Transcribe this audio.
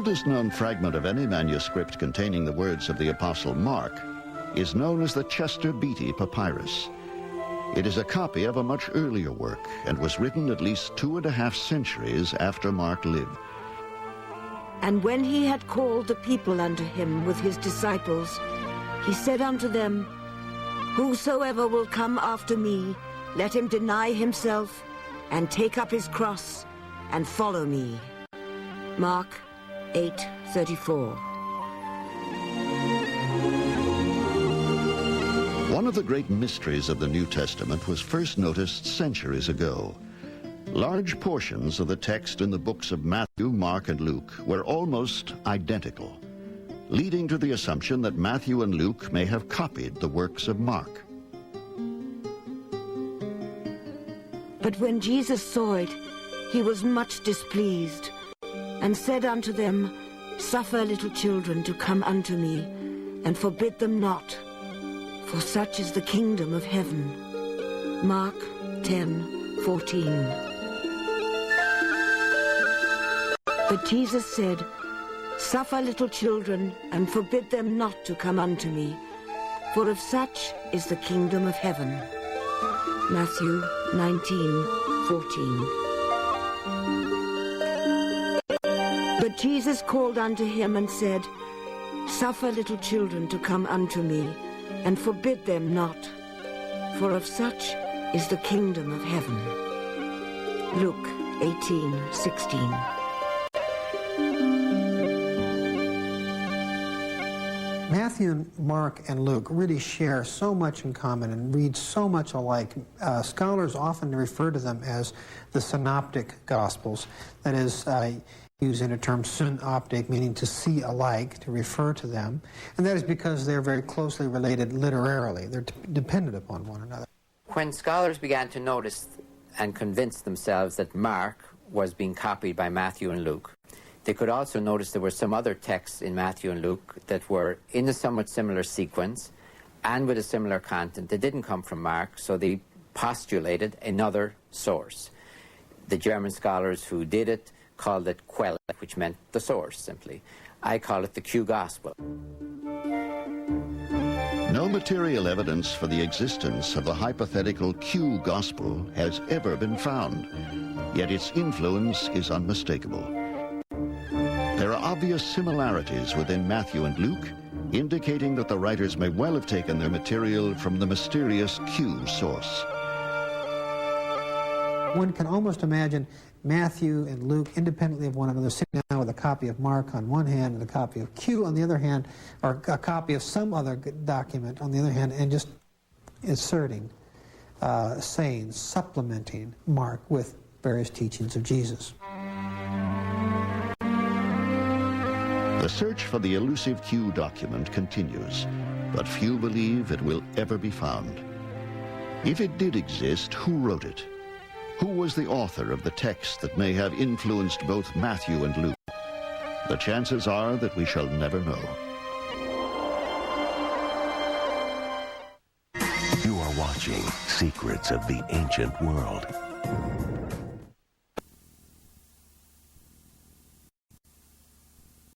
oldest known fragment of any manuscript containing the words of the Apostle Mark is known as the Chester Beatty Papyrus. It is a copy of a much earlier work and was written at least 2.5 centuries after Mark lived. And when he had called the people unto him with his disciples, he said unto them, Whosoever will come after me, let him deny himself, and take up his cross, and follow me. Mark 8:34. One of the great mysteries of the New Testament was first noticed centuries ago. Large portions of the text in the books of Matthew, Mark, and Luke were almost identical, leading to the assumption that Matthew and Luke may have copied the works of Mark. But when Jesus saw it, he was much displeased, and said unto them, Suffer little children to come unto me, and forbid them not, for such is the kingdom of heaven. Mark 10:14. But Jesus said, Suffer little children, and forbid them not to come unto me, for of such is the kingdom of heaven. Matthew 19:14. But Jesus called unto him and said, Suffer little children to come unto me, and forbid them not, for of such is the kingdom of heaven. Luke 18:16. Matthew, Mark, and Luke really share so much in common and read so much alike. Scholars often refer to them as the synoptic gospels. That is, using a term synoptic, meaning to see alike, to refer to them. And that is because they're very closely related literarily. They're dependent upon one another. When scholars began to notice and convince themselves that Mark was being copied by Matthew and Luke, they could also notice there were some other texts in Matthew and Luke that were in a somewhat similar sequence and with a similar content. They didn't come from Mark, so they postulated another source. The German scholars who did it called it Quelle, which meant the source, simply. I call it the Q Gospel. No material evidence for the existence of the hypothetical Q Gospel has ever been found, yet its influence is unmistakable. There are obvious similarities within Matthew and Luke, indicating that the writers may well have taken their material from the mysterious Q source. One can almost imagine Matthew and Luke independently of one another, sitting down with a copy of Mark on one hand and a copy of Q on the other hand, or a copy of some other document on the other hand, and just inserting, saying, supplementing Mark with various teachings of Jesus. The search for the elusive Q document continues, but few believe it will ever be found. If it did exist, who wrote it? Who was the author of the text that may have influenced both Matthew and Luke? The chances are that we shall never know. You are watching Secrets of the Ancient World.